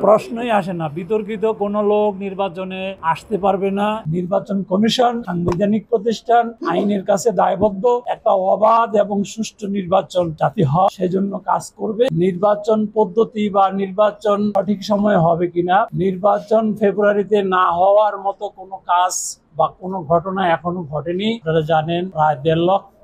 প্রশ্নই আসে না। বিতর্কিত কোনো লোক নির্বাচনে আসতে পারবে না। নির্বাচন কমিশন সাংবিধানিক প্রতিষ্ঠান, আইনের কাছে দায়বদ্ধ একটা অবাধ এবং সুষ্ঠু নির্বাচন যাতে হয় সেজন্য কাজ করবে। নির্বাচন পদ্ধতি বা নির্বাচন সঠিক সময়ে হবে কিনা, নির্বাচন ফেব্রুয়ারিতে না হওয়ার মতো কোনো কাজ বা কোনো ঘটনা এখনো ঘটেনি। আপনারা জানেন প্রায় 1.5 লক্ষ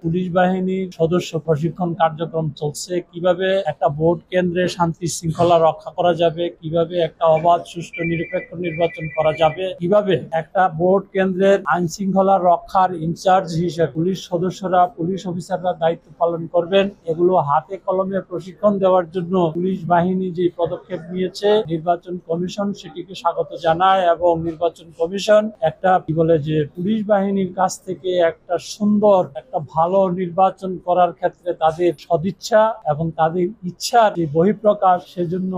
পুলিশ বাহিনীর সদস্য প্রশিক্ষণ কার্যক্রম চলছে। কিভাবে একটা ভোট কেন্দ্রে শান্তি শৃঙ্খলা রক্ষা করা যাবে, কিভাবে একটা অবাধ সুষ্ঠু নিরপেক্ষ নির্বাচন করা যাবে, কিভাবে একটা ভোট কেন্দ্রের আইন শৃঙ্খলা রক্ষার ইনচার্জ হিসেবে পুলিশ সদস্যরা, পুলিশ অফিসাররা দায়িত্ব পালন করবেন, এগুলো হাতে কলমে প্রশিক্ষণ দেওয়ার জন্য পুলিশ বাহিনী যে পদক্ষেপ নিয়েছে, নির্বাচন কমিশন সেটিকে স্বাগত জানায়। এবং নির্বাচন কমিশন একটা পুলিশ বাহিনীর কাছ থেকে একটা সুন্দর একটা ভালো নির্বাচন করার ক্ষেত্রে তাদের সদিচ্ছা এবং তাদের ইচ্ছার যে বহিঃপ্রকাশ, সেজন্য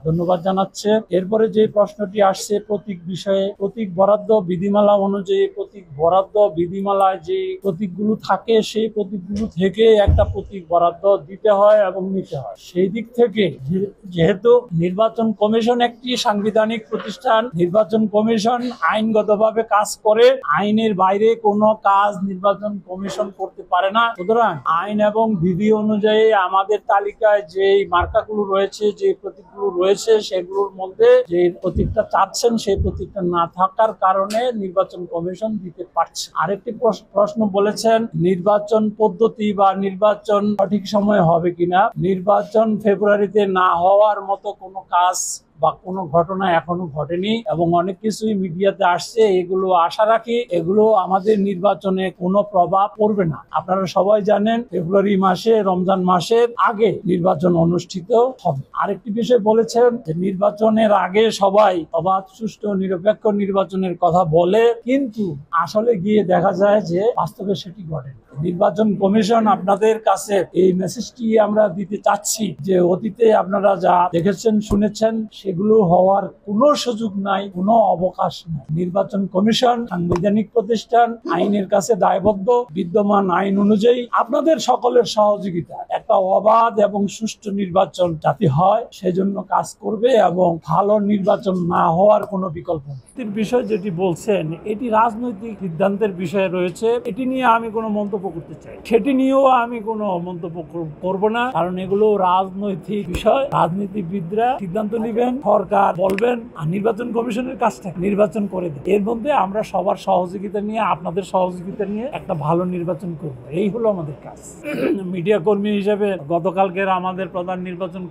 ধন্যবাদ জানাচ্ছে। এরপরে যে প্রশ্নটি আসছে প্রতীক বিষয়ে, প্রতীক বরাদ্দ বিধিমালা অনুযায়ী প্রতীক বরাদ্দ বিধিমালায় যে প্রতীকগুলো থাকে সেই প্রতীকগুলো থেকে একটা প্রতীক বরাদ্দ দিতে হয় এবং নিতে হয়। সেই দিক থেকে যেহেতু নির্বাচন কমিশন একটি সাংবিধানিক প্রতিষ্ঠান, নির্বাচন কমিশন আইনগতভাবে কাজ করে, আইনের বাইরে কোনো কাজ নির্বাচন কমিশন করতে পারে না। সুতরাং আইন এবং বিধি অনুযায়ী আমাদের তালিকায় যে মার্কাগুলো রয়েছে, যে প্রতীকগুলো রয়েছে, সেগুলোর মধ্যে যে প্রতীকটা চাচ্ছেন সেই প্রতীকটা না থাকার কারণে নির্বাচন কমিশন দিতে পারছে। আরেকটি প্রশ্ন বলেছেন নির্বাচন পদ্ধতি বা নির্বাচন সঠিক সময়ে হবে কিনা, নির্বাচন ফেব্রুয়ারিতে না হওয়ার মতো কোনো কাজ বা কোনো ঘটনা এখনো ঘটেনি এবং অনেক কিছুই মিডিয়াতে আসছে। এগুলো আশা রাখি এগুলো আমাদের নির্বাচনে কোনো প্রভাব পড়বে না। আপনারা সবাই জানেন ফেব্রুয়ারি মাসে, রমজান মাসের আগে নির্বাচন অনুষ্ঠিত হবে। আরেকটি বিষয় বলেছেন যে নির্বাচনের আগে সবাই অবাধ সুষ্ঠু নিরপেক্ষ নির্বাচনের কথা বলে, কিন্তু আসলে গিয়ে দেখা যায় যে বাস্তবে সেটি ঘটে না। নির্বাচন কমিশন আপনাদের কাছে এই মেসেজটি আমরা দিতে চাচ্ছি যে অতীতে আপনারা যা দেখেছেন শুনেছেন সেগুলো হওয়ার কোনো সুযোগ নাই, কোনো অবকাশ নাই। নির্বাচন কমিশন সাংবিধানিক প্রতিষ্ঠান, আইনের কাছে দায়বদ্ধ। বিদ্যমান আইন অনুযায়ী আপনাদের সকলের সহযোগিতা একটা অবাধ এবং সুষ্ঠু নির্বাচন যাতে হয় সেজন্য কাজ করবে এবং ভালো নির্বাচন না হওয়ার কোনো বিকল্প নেই। বিষয় যেটি বলছেন এটি রাজনৈতিক সিদ্ধান্তের বিষয় রয়েছে, এটি নিয়ে আমি কোনো মন্তব্য করতে চাই, সেটি নিয়েও আমি কোনো মন্তব্য করব না, কারণ এগুলো রাজনৈতিক বিষয়। রাজনীতিবিদরা সিদ্ধান্ত নেবেন, সরকার বলবেন, আর নির্বাচন কমিশনের কাজটা নির্বাচন করে দেবে। এর মধ্যে আমরা সবার সহযোগিতা নিয়ে, আপনাদের সহযোগিতা নিয়ে একটা ভালো নির্বাচন করব, এই হলো আমাদের কাজ। মিডিয়া কর্মী হিসেবে গতকালকের আমাদের প্রধান নির্বাচন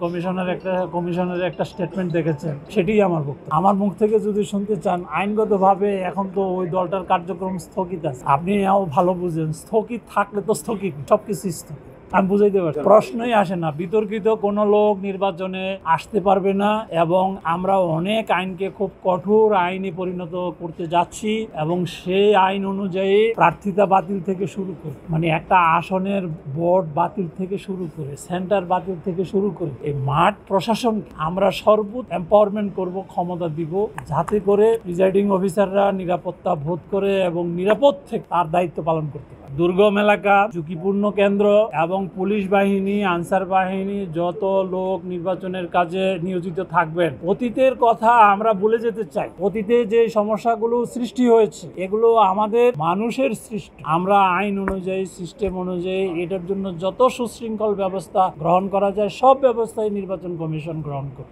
কমিশনের একটা স্টেটমেন্ট দেখেছেন, সেটাই আমার বক্তব্য। আমার মুখ থেকে যদি শুনতে চান, আইনগতভাবে এখন তো ওই দলটার কার্যক্রম স্থগিত আছে। আপনি ভালো বুঝেন, স্থগিত থাকলে তো স্থগিত, সবকিছু স্থগিত। আমি বুঝাইতে পারছি, প্রশ্নই আসে না। বিতর্কিত কোনো লোক নির্বাচনে আসতে পারবে না এবং আমরা অনেক আইনকে খুব কঠোর আইনে পরিণত করতে যাচ্ছি এবং সেই আইন অনুযায়ী প্রার্থিতা বাতিল থেকে শুরু করে, মানে একটা আসনের ভোট বাতিল থেকে শুরু করে, সেন্টার বাতিল থেকে শুরু করে এই মাঠ প্রশাসন আমরা সর্বোচ্চ এম্পাওয়ারমেন্ট করব, ক্ষমতা দিব, যাতে করে প্রিজাইডিং অফিসাররা নিরাপত্তা বোধ করে এবং নিরাপদ থেকে তার দায়িত্ব পালন করতে পারে। দুর্গম এলাকা, ঝুঁকিপূর্ণ কেন্দ্র এবং পুলিশ বাহিনী, আনসার বাহিনী, যত লোক নির্বাচনের কাজে নিয়োজিত থাকবেন, অতীতের কথা আমরা ভুলে যেতে চাই। অতীতে যে সমস্যাগুলো সৃষ্টি হয়েছে এগুলো আমাদের মানুষের সৃষ্টি। আমরা আইন অনুযায়ী, সিস্টেম অনুযায়ী এটার জন্য যত সুশৃঙ্খল ব্যবস্থা গ্রহণ করা যায় সব ব্যবস্থাই নির্বাচন কমিশন গ্রহণ করে।